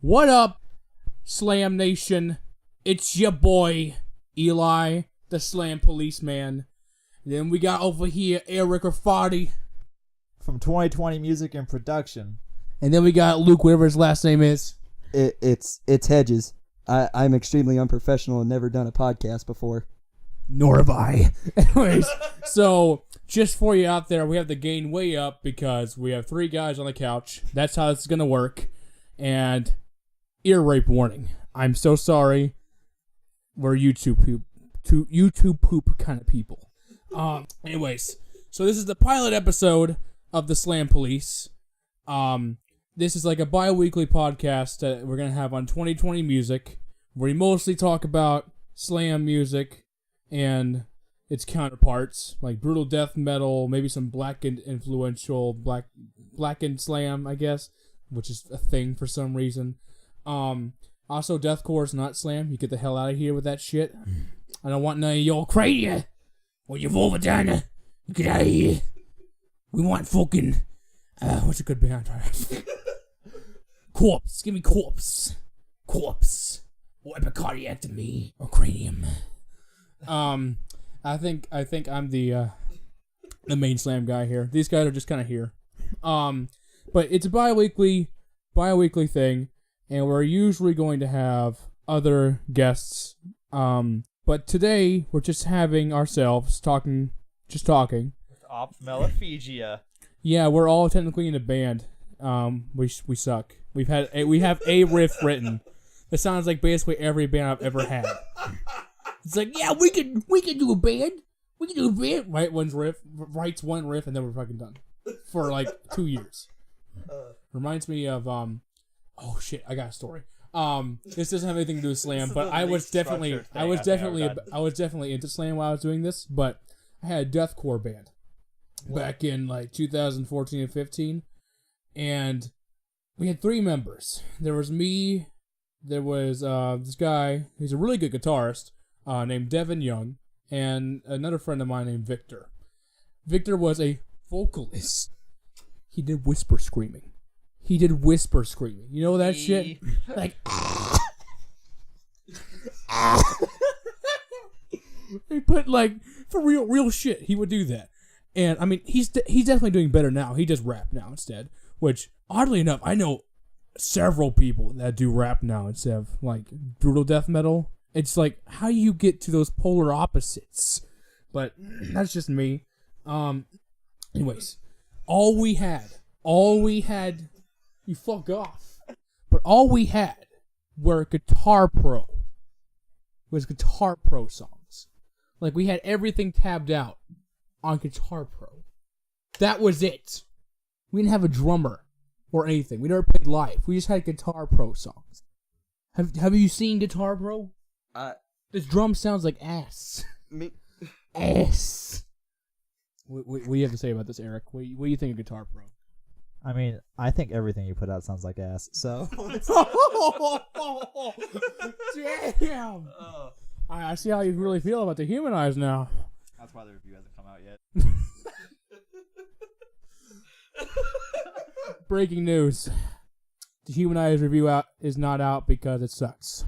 What up, Slam Nation? It's your boy, Eli, the Slam Policeman. Then we got over here Eric Rafferty. From 2020 Music and Production. And then we got Luke, whatever his last name is. It's Hedges. I'm extremely unprofessional and never done a podcast before. Nor have I. Anyways, so just for you out there, we have the gain way up because we have 3 guys on the couch. That's how this is going to work. And ear rape warning. I'm so sorry. We're YouTube poop kind of people. Anyways, so this is the pilot episode of the Slam Police. This is like a bi-weekly podcast that we're going to have on 2020 music, where we mostly talk about slam music and its counterparts, like brutal death metal, maybe some blackened influential blackened slam, I guess, which is a thing for some reason. Also, deathcore is not slam. You get the hell out of here with that shit. I don't want none of your crania or your Vulvadina. Get out of here. We want fucking what's a good band? Corpse. Give me corpse. Corpse. Or epicardiectomy or cranium. I think I'm the main slam guy here. These guys are just kind of here. But it's a bi-weekly thing, and we're usually going to have other guests. But today we're just having ourselves talking. Off Melophagia. Yeah, we're all technically in a band. We suck. We have a riff written. It sounds like basically every band I've ever had. It's like, yeah, we can do a band. We can do a band. Writes one riff, and then we're fucking done for like 2 years. Reminds me of oh shit, I got a story. This doesn't have anything to do with slam, but I was definitely into slam while I was doing this. But I had a deathcore band back in like 2014 and 15, and we had 3 members. There was me. There was this guy. He's a really good guitarist named Devin Young, and another friend of mine named Victor. Victor was a vocalist. He did whisper screaming. You know that shit? Like, he put like, for real shit, he would do that. And I mean, he's definitely doing better now. He does rap now instead, which oddly enough, I know several people that do rap now instead of like brutal death metal. It's like, how you get to those polar opposites? But that's just me. Anyways, all we had, you fuck off. But all we had were Guitar Pro songs. Like, we had everything tabbed out on Guitar Pro. That was it. We didn't have a drummer or anything. We never played live. We just had Guitar Pro songs. Have you seen Guitar Pro? This drum sounds like ass. Ass. What do you have to say about this, Eric? What do you think of Guitar Pro? I mean, I think everything you put out sounds like ass, so... Damn! I see how you really feel about Dehumanize now. That's why the review hasn't come out yet. Breaking news. Dehumanize review is not out because it sucks.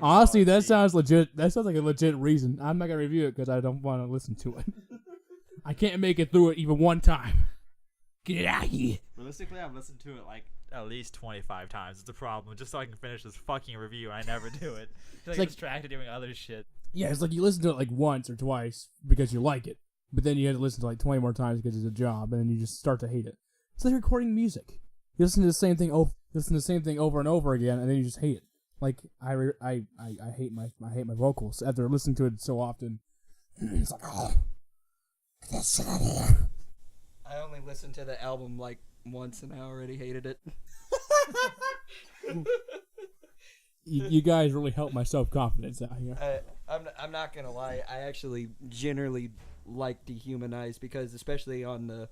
Honestly, that sounds legit. That sounds like a legit reason. I'm not going to review it because I don't want to listen to it. I can't make it through it even one time. Get it out of here. Realistically, I've listened to it like at least 25 times. It's a problem. Just so I can finish this fucking review, I never do it. It's like distracted doing other shit. Yeah, it's like you listen to it like once or twice because you like it. But then you have to listen to it like 20 more times because it's a job, and then you just start to hate it. It's like recording music. You listen to the same thing over and over again, and then you just hate it. Like I hate my vocals after listening to it so often. It's like, oh, get that shit out of here. I only listened to the album like once, and I already hated it. You guys really helped my self-confidence out here. I'm not gonna lie. I actually generally like Dehumanize because, especially on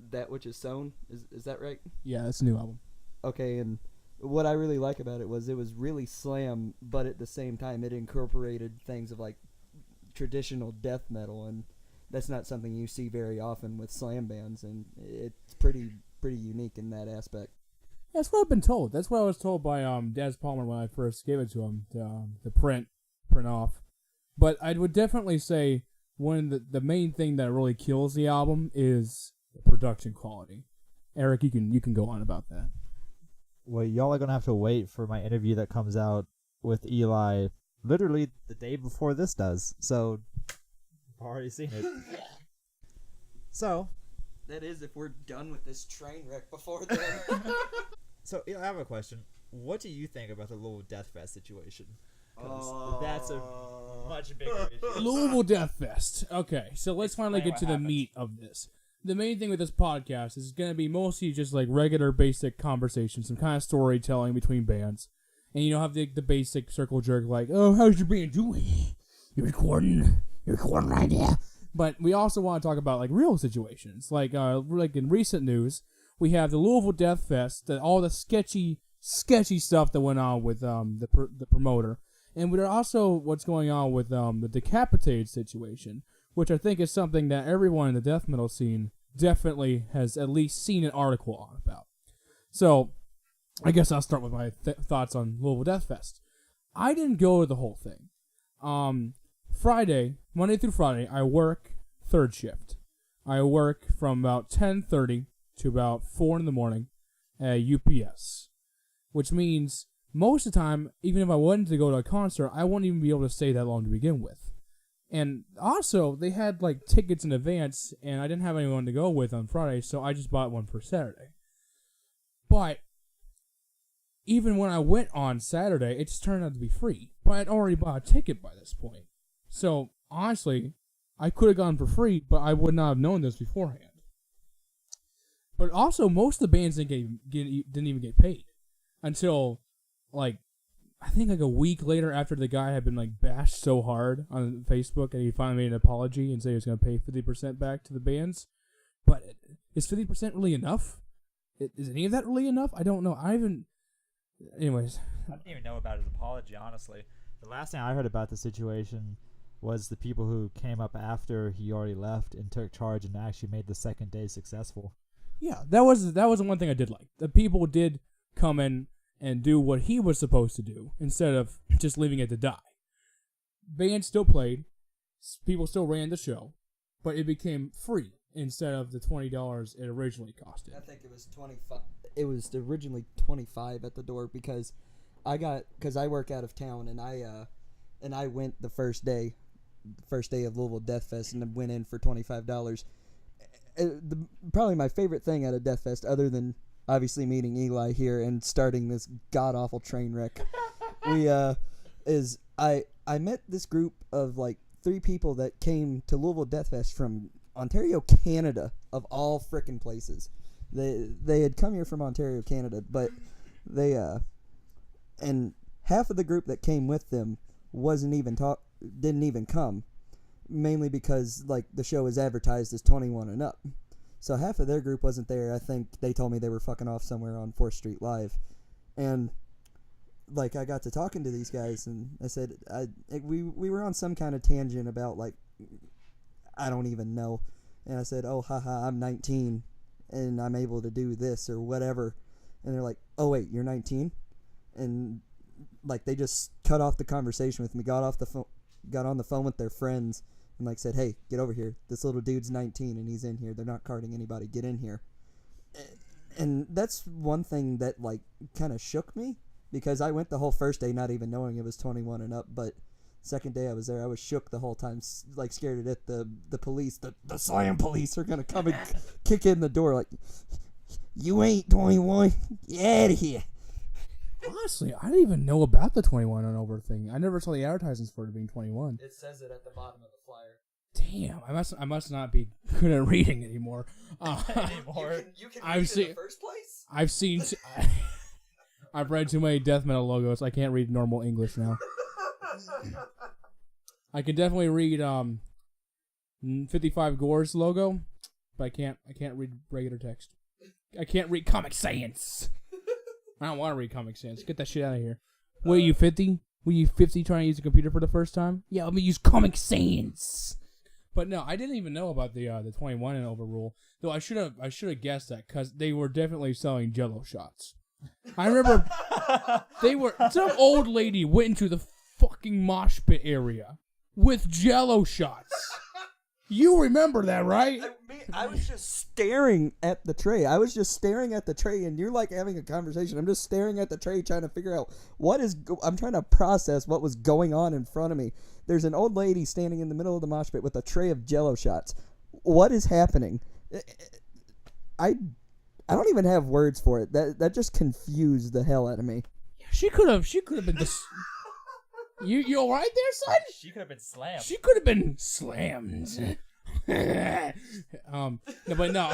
That Which Is Sown, is that right? Yeah, that's a new album. Okay, and what I really like about it was really slam, but at the same time it incorporated things of like traditional death metal, and that's not something you see very often with slam bands, and it's pretty unique in that aspect. That's what I've been told. That's what I was told by Daz Palmer when I first gave it to him, the print off. But I would definitely say one of the main thing that really kills the album is the production quality. Eric, you can go on about that. Well, y'all are gonna have to wait for my interview that comes out with Eli literally the day before this does. So I've already seen it. So That is, if we're done with this train wreck before then. So Eli, I have a question. What do you think about the Louisville Death Fest situation? Because that's a much bigger issue. Louisville Death Fest. Okay, so let's finally get what to the happened. meat of this. The main thing with this podcast is going to be mostly just like regular basic conversation, some kind of storytelling between bands. And you don't have the basic circle jerk like, oh, how's your band doing? You're recording right now. But we also want to talk about like real situations. Like in recent news, we have the Louisville Death Fest, all the sketchy stuff that went on with the promoter. And we're also what's going on with the Decapitated situation, which I think is something that everyone in the death metal scene definitely has at least seen an article on about. So, I guess I'll start with my thoughts on Louisville Death Fest. I didn't go to the whole thing. Monday through Friday, I work third shift. I work from about 10:30 to about 4 in the morning at UPS, which means most of the time, even if I wanted to go to a concert, I wouldn't even be able to stay that long to begin with. And also, they had like tickets in advance, and I didn't have anyone to go with on Friday, so I just bought one for Saturday. But even when I went on Saturday, it just turned out to be free. But I'd already bought a ticket by this point. So, honestly, I could have gone for free, but I would not have known this beforehand. But also, most of the bands didn't even get paid until, like, I think like a week later after the guy had been like bashed so hard on Facebook and he finally made an apology and said he was going to pay 50% back to the bands. But is 50% really enough? Is any of that really enough? I don't know. Anyways. I didn't even know about his apology, honestly. The last thing I heard about the situation was the people who came up after he already left and took charge and actually made the second day successful. Yeah, that was the one thing I did like. The people did come in and do what he was supposed to do instead of just leaving it to die. Bands still played, people still ran the show, but it became free instead of the $20 it originally costed. I think it was 25. It was originally 25 at the door because I work out of town and I went the first day of Louisville Death Fest and went in for $25. Probably my favorite thing at a Death Fest, other than obviously meeting Eli here and starting this god awful train wreck, I met this group of like 3 people that came to Louisville Death Fest from Ontario, Canada, of all frickin' places. They had come here from Ontario, Canada, but and half of the group that came with them didn't even come, mainly because like the show is advertised as 21 and up. So half of their group wasn't there. I think they told me they were fucking off somewhere on 4th Street Live. And like I got to talking to these guys and I said we were on some kind of tangent about like I don't even know. And I said, "Oh, haha, I'm 19 and I'm able to do this or whatever." And they're like, "Oh wait, you're 19?" And like they just cut off the conversation with me, got on the phone with their friends and like said, "Hey, get over here. This little dude's 19 and he's in here. They're not carding anybody. Get in here." And that's one thing that like kind of shook me because I went the whole first day not even knowing it was 21 and up, but second day I was there, I was shook the whole time, like scared to death the police, the Slam Police are going to come and kick in the door like, "You ain't 21. Get out of here." Honestly, I didn't even know about the 21 and over thing. I never saw the advertisements for it being 21. It says it at the bottom of the flyer. Damn, I must not be good at reading anymore. You can read it in the first place? I've read too many death metal logos. I can't read normal English now. I can definitely read 55 Gore's logo, but I can't read regular text. I can't read Comic Sans. I don't want to read Comic Sans. Get that shit out of here. Were you 50? Were you 50 trying to use a computer for the first time? Yeah, let me use Comic Sans. But no, I didn't even know about the 21 and over rule. Though I should have guessed that because they were definitely selling Jello shots. I remember some old lady went into the fucking mosh pit area with Jello shots. You remember that, right? I was just staring at the tray. And you're like having a conversation. I'm just staring at the tray trying to figure out I'm trying to process what was going on in front of me. There's an old lady standing in the middle of the mosh pit with a tray of Jello shots. What is happening? I don't even have words for it. That just confused the hell out of me. She could have been You all right there, son? She could have been slammed. She could have been slammed. No, but no.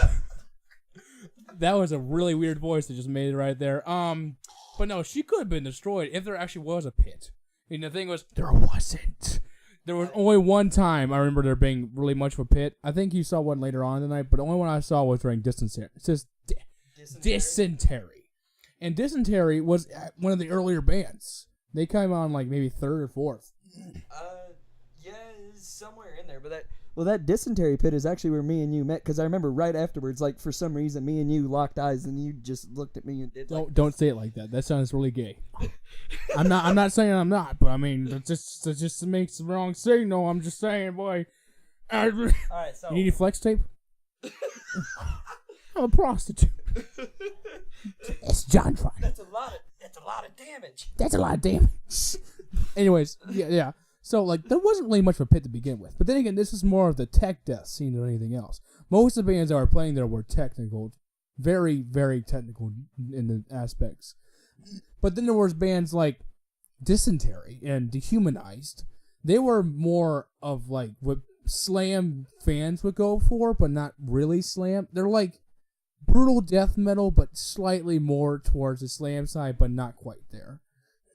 That was a really weird voice that just made it right there. But no, she could have been destroyed if there actually was a pit. And the thing was, there wasn't. There was only one time I remember there being really much of a pit. I think you saw one later on tonight, but the only one I saw was during dysentery. It says dysentery. And Dysentery was one of the earlier bands. They came on like maybe third or fourth. Yeah, it's somewhere in there. But that dysentery pit is actually where me and you met. Because I remember right afterwards, like for some reason, me and you locked eyes, and you just looked at me and did. Don't say it like that. That sounds really gay. I'm not saying I'm not, but I mean, it just makes the wrong signal. I'm just saying, boy. All right, so You need a flex tape? I'm a prostitute. It's John Trine. That's a lot of damage. That's a lot of damage. Anyways, yeah. So, like, there wasn't really much of a pit to begin with. But then again, this is more of the tech death scene than anything else. Most of the bands that were playing there were technical. Very, very technical in the aspects. But then there was bands like Dysentery and Dehumanized. They were more of, like, what slam fans would go for, but not really slam. They're like brutal death metal, but slightly more towards the slam side, but not quite there.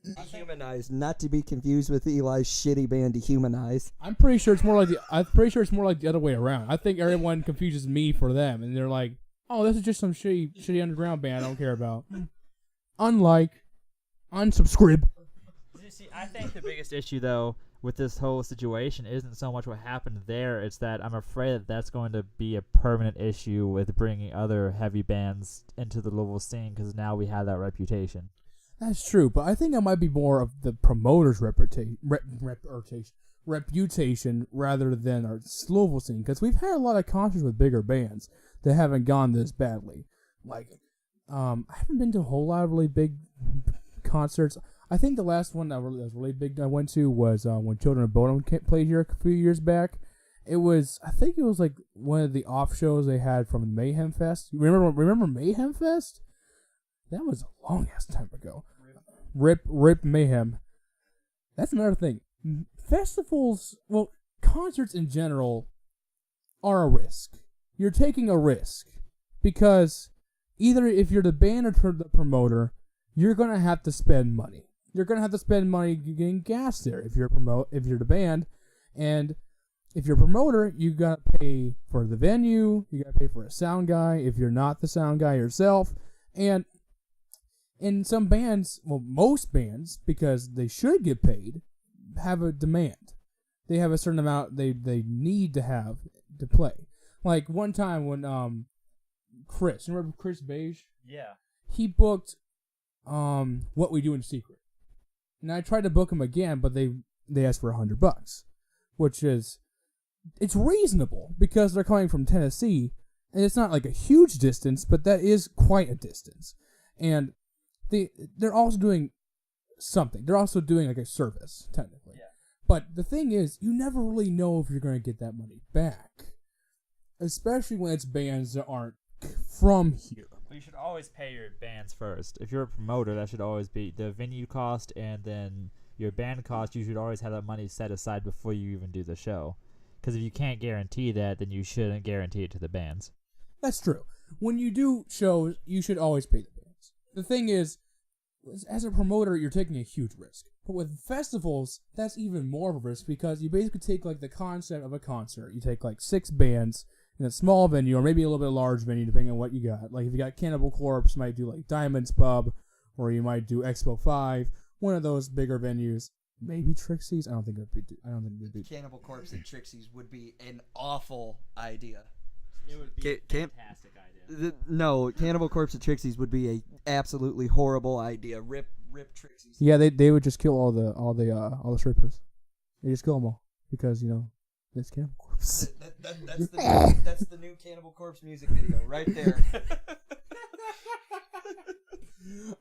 Dehumanize, not to be confused with Eli's shitty band Dehumanize. I'm pretty sure it's more like the other way around. I think everyone confuses me for them, and they're like, "Oh, this is just some shitty underground band I don't care about." Unlike, unsubscribe. You see, I think the biggest issue though with this whole situation isn't so much what happened there. It's that I'm afraid that that's going to be a permanent issue with bringing other heavy bands into the Louisville scene because now we have that reputation. That's true, but I think it might be more of the promoter's reputation rather than our Louisville scene, because we've had a lot of concerts with bigger bands that haven't gone this badly. Like, I haven't been to a whole lot of really big concerts. I think the last one that was really big I went to was when Children of Bodom played here a few years back. I think it was like one of the off shows they had from Mayhem Fest. You remember Mayhem Fest? That was a long ass time ago. Rip Mayhem. That's another thing. Festivals, well, concerts in general are a risk. You're taking a risk because either if you're the band or the promoter, you're gonna have to spend money. You're gonna have to spend money getting gas there if you're the band, and if you're a promoter, you gotta pay for the venue. You gotta pay for a sound guy if you're not the sound guy yourself, and in some bands, well, most bands, because they should get paid, have a demand. They have a certain amount they need to have to play. Like one time when Chris, remember Chris Beige? Yeah. He booked What We Do in Secret. And I tried to book him again, but they asked for $100, which is, it's reasonable because they're coming from Tennessee, and it's not like a huge distance, but that is quite a distance. And they're also doing something. They're also doing like a service, technically. Yeah. But the thing is, you never really know if you're going to get that money back. Especially when it's bands that aren't from here. Well, you should always pay your bands first. If you're a promoter, that should always be the venue cost and then your band cost. You should always have that money set aside before you even do the show. Because if you can't guarantee that, then you shouldn't guarantee it to the bands. That's true. When you do shows, you should always pay the bands. The thing is, as a promoter, you're taking a huge risk. But with festivals, that's even more of a risk because you basically take like the concept of a concert. You take like 6 bands in a small venue or maybe a little bit large venue depending on what you got. Like if you got Cannibal Corpse, you might do like Diamonds Pub, or you might do Expo 5, one of those bigger venues. Maybe Trixie's. I don't think it'd be. Cannibal Corpse and Trixie's would be an awful idea. It would be Ca- a can't- fantastic idea. No, Cannibal Corpse and Trixies would be a absolutely horrible idea. Rip Trixies. Yeah, they would just kill all the strippers. They just kill them all because it's Cannibal Corpse. That's the new Cannibal Corpse music video right there.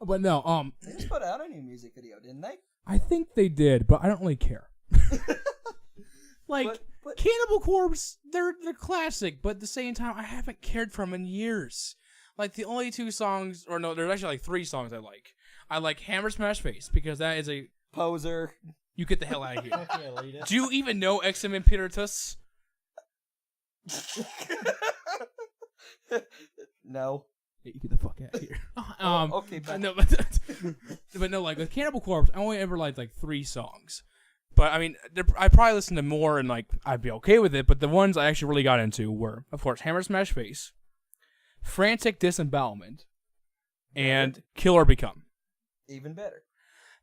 But no, They just put out a new music video, didn't they? I think they did, but I don't really care. Like But- Cannibal Corpse, they're classic, but at the same time, I haven't cared for them in years. Like the only 2 songs, or no, there's actually like 3 songs I like. I like Hammer Smash Face because that is a Poser. you get the hell out of here. Do you even know Exum Imperatus? No. Yeah, you get the fuck out of here. Okay, but No, but no, like with Cannibal Corpse, I only ever liked like 3 songs. But I mean, I probably listened to more and like I'd be okay with it. But the ones I actually really got into were, of course, Hammer Smash Face, Frantic Disembowelment, and Kill or Become. even better.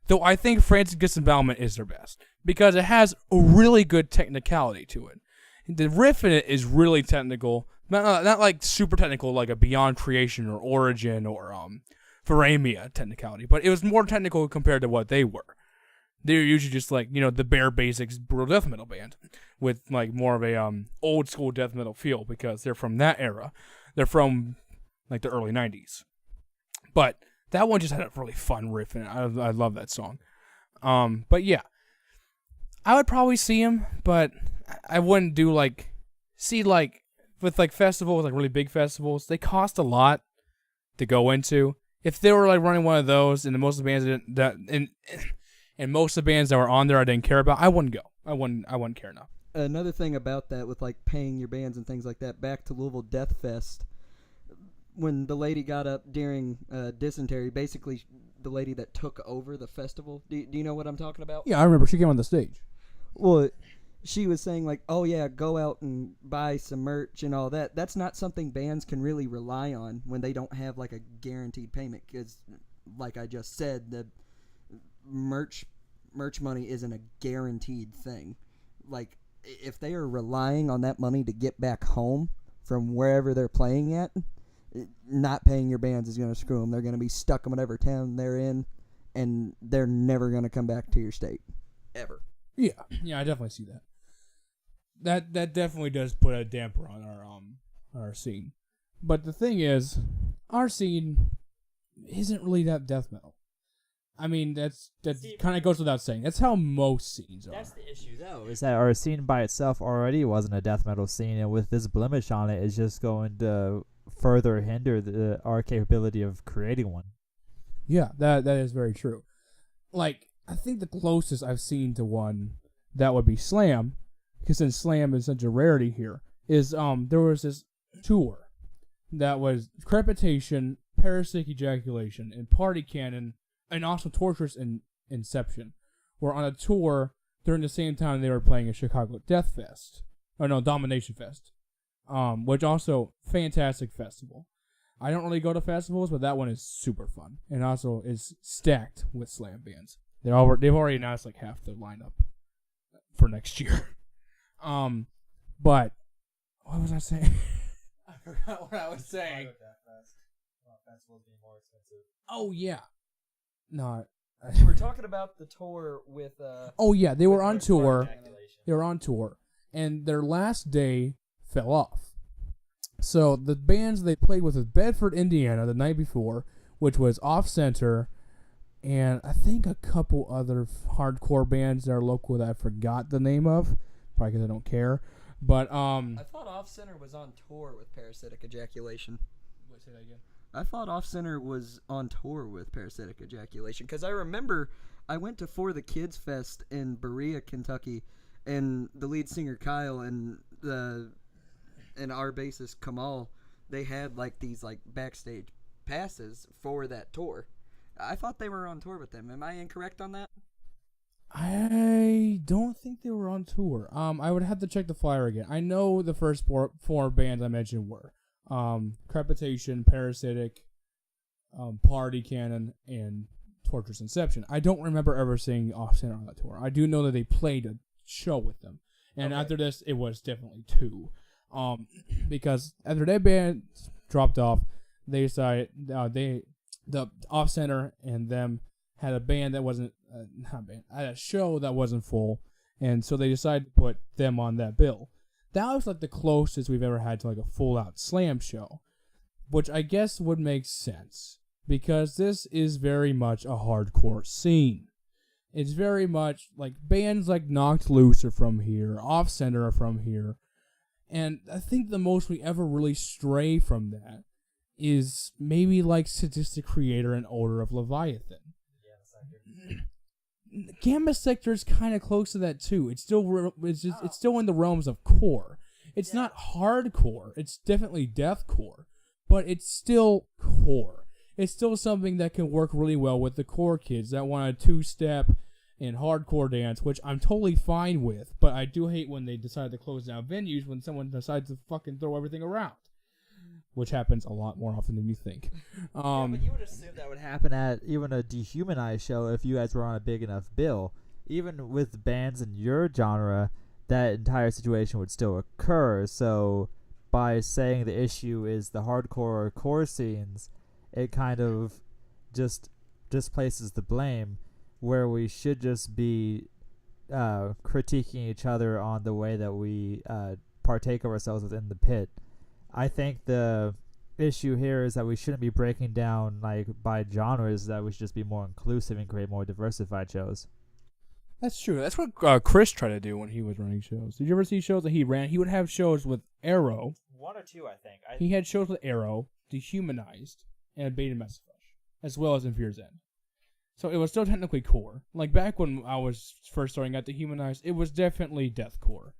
Though I think Frantic Disembowelment is their best because it has a really good technicality to it. The riff in it is really technical, not like super technical like a Beyond Creation or Origin or Faramia technicality, but it was more technical compared to what they were. They're usually just like the bare basics brutal death metal band with like more of a old school death metal feel because they're from that era. They're from like the early 90s, but that one just had a really fun riff in it. I love that song. But yeah, I would probably see him, but I wouldn't do with festivals, like really big festivals. They cost a lot to go into. If they were like running one of those, and most of the bands and most of the bands that were on there I didn't care about, I wouldn't go. I wouldn't care enough. Another thing about that with like paying your bands and things like that, back to Louisville Death Fest, when the lady got up during dysentery, basically the lady that took over the festival, do you know what I'm talking about? Yeah, I remember she came on the stage. Well, she was saying like, oh yeah, go out and buy some merch and all that. That's not something bands can really rely on when they don't have like a guaranteed payment, because like I just said, the merch money isn't a guaranteed thing. Like if they are relying on that money to get back home from wherever they're playing at, not paying your bands is going to screw them. They're going to be stuck in whatever town they're in, and they're never going to come back to your state ever. Yeah, I definitely see that. That definitely does put a damper on our scene. But the thing is, our scene isn't really that death metal. I mean, that kind of goes without saying. That's how most scenes are. That's the issue, though, is that our scene by itself already wasn't a death metal scene, and with this blemish on it, it's just going to further hinder our capability of creating one. Yeah, that is very true. Like, I think the closest I've seen to one that would be Slam, because since Slam is such a rarity here, is there was this tour that was Crepitation, Parasitic Ejaculation, and Party Cannon, and also Torturous and Inception were on a tour during the same time they were playing a Chicago Death Fest. Or no, Domination Fest. Which also, fantastic festival. I don't really go to festivals, but that one is super fun. And also is stacked with Slam bands. They've already announced like half the lineup for next year. But, what was I saying? I forgot what I was saying. Oh, yeah. No, You were talking about the tour with oh yeah, they were on tour. They were on tour, and their last day fell off. So the bands they played with was Bedford, Indiana, the night before, which was Off Center, and I think a couple other hardcore bands that are local that I forgot the name of, probably because I don't care. But I thought Off Center was on tour with Parasitic Ejaculation. Wait, say that again. I thought Off Center was on tour with Parasitic Ejaculation, because I remember I went to For the Kids Fest in Berea, Kentucky, and the lead singer Kyle and our bassist Kamal, they had like these like backstage passes for that tour. I thought they were on tour with them. Am I incorrect on that? I don't think they were on tour. I would have to check the flyer again. I know the first four bands I mentioned were Crepitation, Parasitic, Party Cannon, and Torturous Inception. I don't remember ever seeing Off Center on that tour. I do know that they played a show with them, and after this, it was definitely 2. Because after that band dropped off, they decided the off center and them had a band that wasn't not a band, had a show that wasn't full, and so they decided to put them on that bill. That was like the closest we've ever had to like a full out Slam show, which I guess would make sense because this is very much a hardcore scene. It's very much like bands like Knocked Loose are from here, Off Center are from here, and I think the most we ever really stray from that is maybe like Sadistic Creator and Order of Leviathan. Gamma Sector is kind of close to that too. It's still it's still in the realms of core. It's not hardcore. It's definitely deathcore, but it's still core. It's still something that can work really well with the core kids that want a two-step and hardcore dance, which I'm totally fine with. But I do hate when they decide to close down venues when someone decides to fucking throw everything around, which happens a lot more often than you think. But you would assume that would happen at even a Dehumanize show if you guys were on a big enough bill. Even with bands in your genre, that entire situation would still occur. So by saying the issue is the hardcore or core scenes, it kind of just displaces the blame, where we should just be critiquing each other on the way that we partake of ourselves within the pit. I think the issue here is that we shouldn't be breaking down like by genres, that we should just be more inclusive and create more diversified shows. That's true. That's what Chris tried to do when he was running shows. Did you ever see shows that he ran? He would have shows with Arrow. One or two, I think. He had shows with Arrow, Dehumanized, and Beta Messaflesh, as well as In Fear's End. So it was still technically core. Like back when I was first starting out Dehumanized, it was definitely deathcore.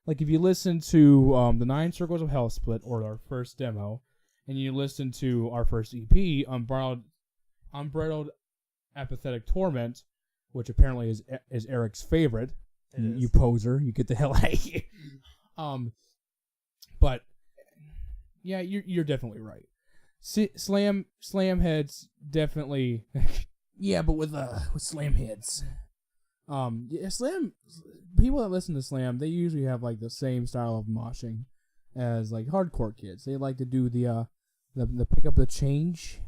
Like if you listen to the 9 Circles of Hell split, or our first demo, and you listen to our first EP, Unbridled Apathetic Torment, which apparently is Eric's favorite. You poser, you get the hell out of here. But yeah, you're definitely right. Slam heads definitely. Yeah, but with slam heads. Slam people that listen to Slam, they usually have like the same style of moshing as like hardcore kids. They like to do the pick up the change,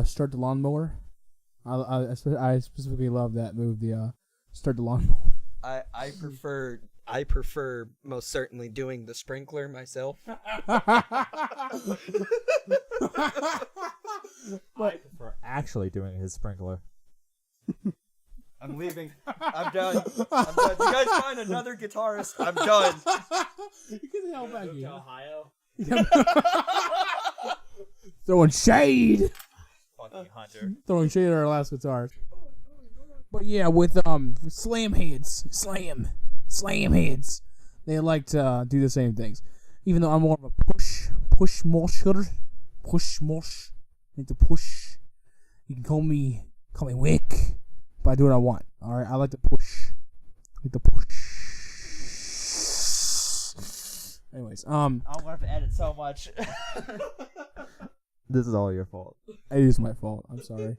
start the lawnmower. I specifically love that move, the start the lawnmower. I prefer most certainly doing the sprinkler myself. I prefer actually doing his sprinkler. I'm leaving. I'm done. You guys find another guitarist. I'm done. You get the hell back here. Ohio. Throwing shade. Fucking Hunter. Throwing shade at our last guitarist. But yeah, with slam heads, slam heads, they like to do the same things. Even though I'm more of a push mosher, I like to push. You can call me Wick, but I do what I want. All right, I like to push. Anyways, I'm gonna have to edit so much. This is all your fault. It is my fault. I'm sorry.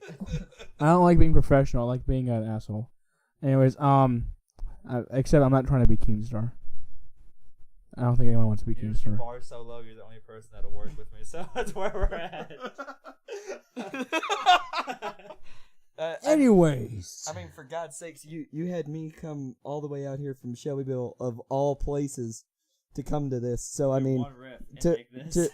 I don't like being professional. I like being an asshole. Anyways, except I'm not trying to be Keemstar. I don't think anyone wants to be Your Keemstar. bar so low, you're the only person that'll work with me, so that's where we're at. Anyways. I mean, for God's sakes, you had me come all the way out here from Shelbyville, of all places, to come to this. So I mean, one riff and make this.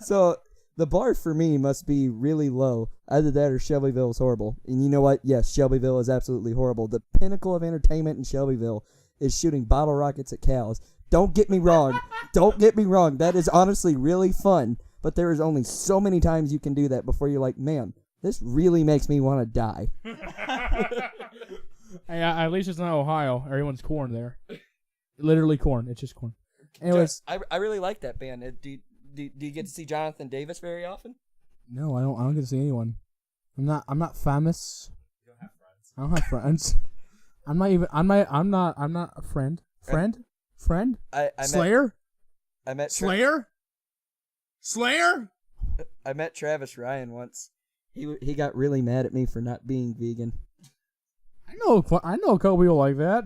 So the bar for me must be really low. Either that or Shelbyville is horrible. And you know what? Yes, Shelbyville is absolutely horrible. The pinnacle of entertainment in Shelbyville is shooting bottle rockets at cows. Don't get me wrong. That is honestly really fun. But there is only so many times you can do that before you're like, man, this really makes me want to die. Hey, at least it's not Ohio. Everyone's corn there. Literally corn. It's just corn. Anyways, I really like that band. Do you get to see Jonathan Davis very often? no, I don't get to see anyone. I'm not famous. You don't have friends. I don't have friends. I'm not a friend. Friend? I Slayer? met Slayer? I met Travis Ryan once. He got really mad at me for not being vegan. I know a couple people like that.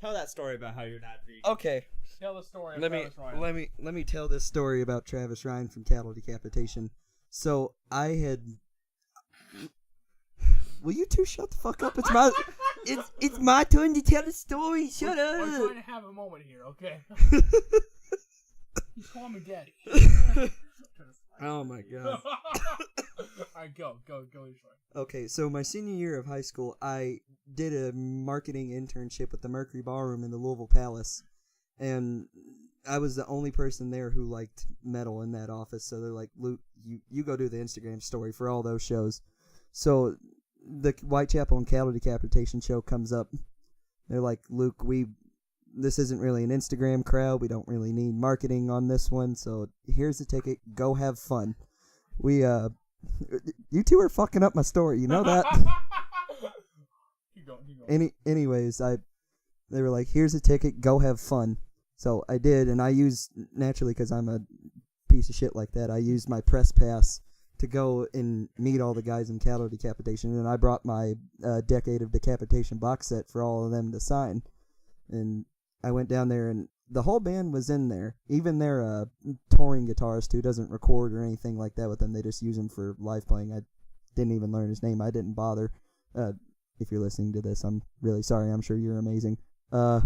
Tell that story about how you're not vegan. Okay. Tell the story. Let me tell this story about Travis Ryan from Cattle Decapitation. So I had. Will you two shut the fuck up? It's my turn to tell the story. Shut up. We're trying to have a moment here, okay? He's calling me daddy. Oh my god. Alright, go. Okay, so my senior year of high school, I did a marketing internship with the Mercury Ballroom in the Louisville Palace, and I was the only person there who liked metal in that office. So they're like, Luke, you go do the Instagram story for all those shows. So the Whitechapel and Cattle Decapitation show comes up. They're like, Luke, this isn't really an Instagram crowd. We don't really need marketing on this one. So here's the ticket. Go have fun. You two are fucking up my story. You know that? Keep going. Anyways, they were like, here's a ticket. Go have fun. So I did, and I used, naturally, because I'm a piece of shit like that, I used my press pass to go and meet all the guys in Cattle Decapitation, and I brought my Decade of Decapitation box set for all of them to sign. And I went down there, and the whole band was in there. Even their touring guitarist, who doesn't record or anything like that with them, they just use him for live playing. I didn't even learn his name. I didn't bother. If you're listening to this, I'm really sorry. I'm sure you're amazing. But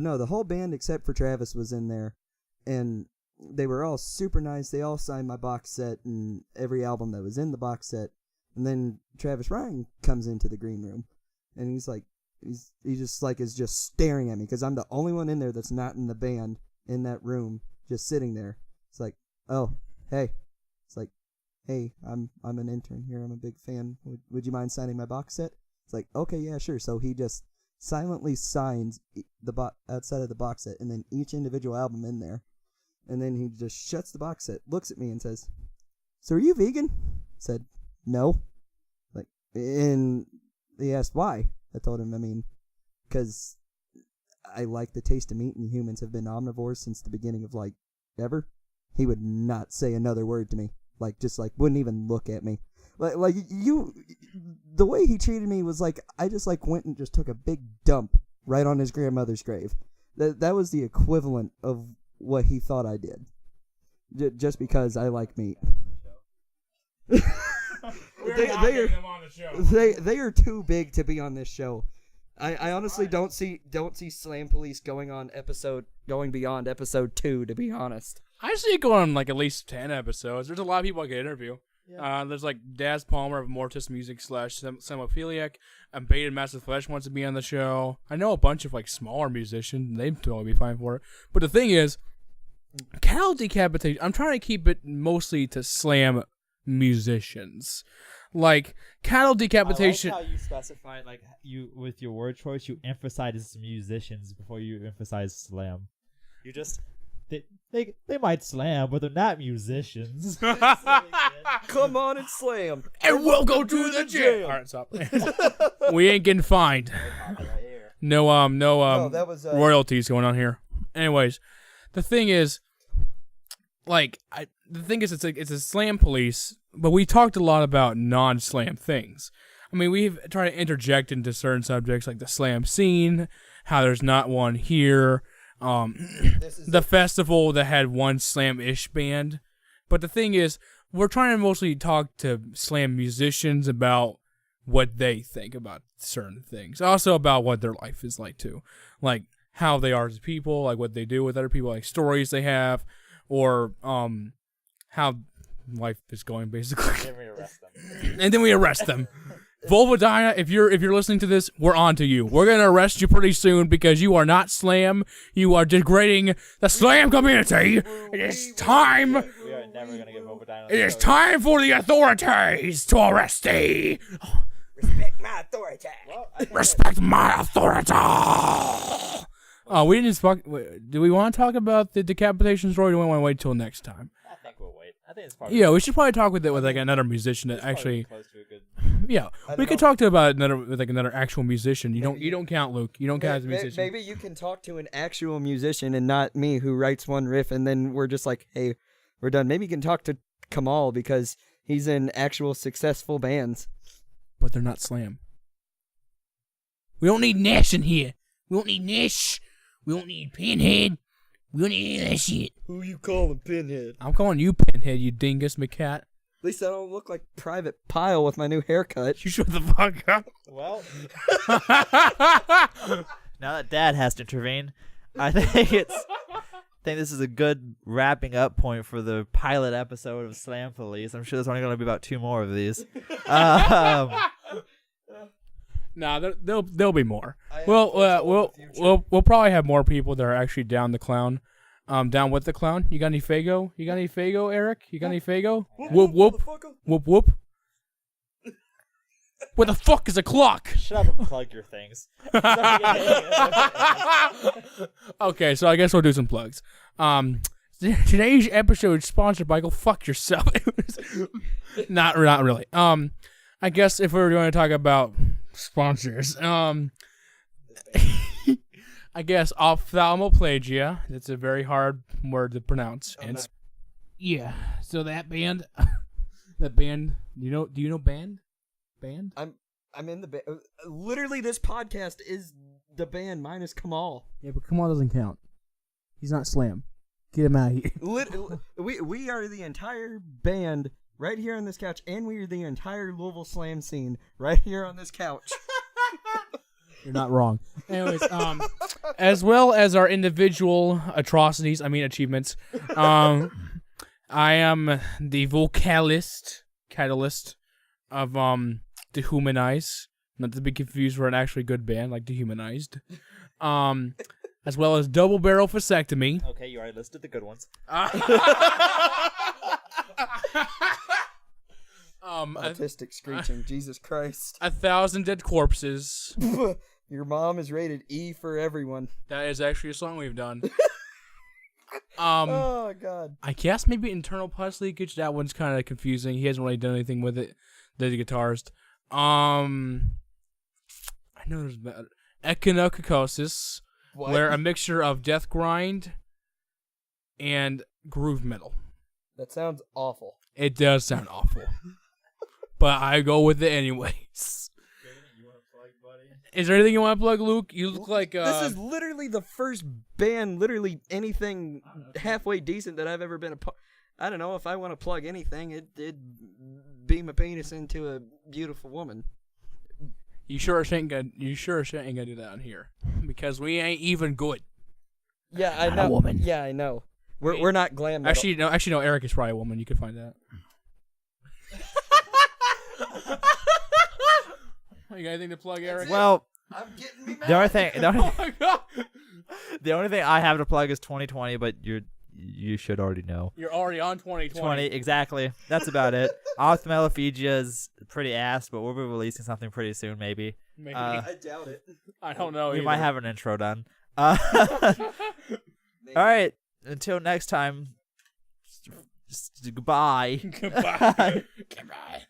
no, the whole band except for Travis was in there, and they were all super nice. They all signed my box set and every album that was in the box set. And then Travis Ryan comes into the green room, and he's like, he just like is just staring at me because I'm the only one in there that's not in the band in that room, just sitting there. It's like, oh, hey. It's like, hey, I'm an intern here. I'm a big fan. Would you mind signing my box set? It's like, okay, yeah, sure. So he just silently signs the outside of the box set, and then each individual album in there. And then he just shuts the box set, looks at me, and says, "So are you vegan?" I said, "No." Like, and he asked why. I told him, because I like the taste of meat, and humans have been omnivores since the beginning of, ever. He would not say another word to me. Wouldn't even look at me. The way he treated me was like, I just, went and just took a big dump right on his grandmother's grave. That was the equivalent of what he thought I did. Just because I like meat. They are too big to be on this show. I honestly don't see Slam Police going beyond episode 2, to be honest. I see it going on at least 10 episodes. There's a lot of people I could interview. Yeah. There's Daz Palmer of Mortis Music / Semophiliac. Baited Massive Flesh wants to be on the show. I know a bunch of smaller musicians. They'd totally be fine for it. But the thing is, Cattle Decapitation, I'm trying to keep it mostly to Slam musicians. Cattle Decapitation. I like how you specify, you with your word choice, you emphasize musicians before you emphasize Slam. You just they might slam, but they're not musicians. Come on and slam, and we'll go to the gym. All right, stop. We ain't getting fined. No, that was royalties going on here. Anyways, the thing is, it's a Slam Police, but we talked a lot about non-Slam things. We've tried to interject into certain subjects like the Slam scene, how there's not one here, the festival that had one Slam-ish band. But the thing is, we're trying to mostly talk to Slam musicians about what they think about certain things. Also about what their life is like, too. How they are as people, what they do with other people, stories they have, or how life is going, basically. And then we arrest them. Volvodina, if you're listening to this, we're on to you. We're gonna arrest you pretty soon because you are not Slam. You are degrading the Slam community. It is time. We are never gonna get Volvodina. It is time for the authorities to arrest thee. Respect my authority. Respect my authority. We didn't talk. Do we want to talk about the decapitation story? Or do we want to wait till next time? I think we'll wait. I think it's probably. Yeah, we should probably talk with another musician that actually. Close to a good. Yeah, we could talk to about another actual musician. You don't count, Luke. You don't count as a musician. Maybe you can talk to an actual musician and not me who writes one riff and then we're just like, hey, we're done. Maybe you can talk to Kamal because he's in actual successful bands. But they're not Slam. We don't need Nash in here. We don't need Nish. We don't need Pinhead. We don't need any of that shit. Who you calling Pinhead? I'm calling you Pinhead, you dingus McCat. At least I don't look like Private Pile with my new haircut. You shut the fuck up. Well, now that Dad has to intervene, I think this is a good wrapping up point for the pilot episode of Slam Police. I'm sure there's only going to be about 2 more of these. Nah, there'll be more. We'll probably have more people that are actually down the clown. Down with the clown. You got any Fago? Eric? You got any Fago? Whoop whoop. Whoop whoop. Where the fuck is a clock? Shut up and plug your things. Okay, so I guess we'll do some plugs. Today's episode is sponsored by Go Fuck Yourself. Not really. I guess if we were going to talk about sponsors, I guess ophthalmoplegia. It's a very hard word to pronounce. Yeah. So that band, do you know band? Band? I'm in the band. Literally, this podcast is the band minus Kamal. Yeah, but Kamal doesn't count. He's not Slam. Get him out of here. We are the entire band right here on this couch, and we are the entire Louisville Slam scene right here on this couch. You're not wrong. Anyways, as well as our individual achievements, I am the vocalist, catalyst of Dehumanize. Not to be confused for an actually good band like Dehumanized. As well as Double Barrel Vasectomy. Okay, you already listed the good ones. Autistic screeching, Jesus Christ. 1,000 Dead Corpses. Your mom is rated E for everyone. That is actually a song we've done. Oh, God. I guess maybe Internal Pus Leakage. That one's kind of confusing. He hasn't really done anything with it. The guitarist. I know there's better. Echinococosis, where a mixture of death grind and groove metal. That sounds awful. It does sound awful. But I go with it anyways. Is there anything you want to plug, Luke? You look like this is literally the first band, literally anything halfway decent that I've ever been a part. I don't know if I want to plug anything. It'd beam a penis into a beautiful woman. You sure as shit ain't gonna do that on here because we ain't even good. Yeah, I know. A woman. Yeah, I know. We're not glam metal. Actually, no. Eric is probably a woman. You can find that. You got anything to plug, Eric? Well, I'm getting me mad. the only thing Oh my god! the only thing I have to plug is 2020, but you should already know. You're already on 2020. Exactly. That's about it. Ophthalmoplegia is pretty ass, but we'll be releasing something pretty soon, maybe. Maybe. I doubt it. I don't know. We either. might have an intro done. All right. Until next time. Goodbye. Goodbye. Goodbye.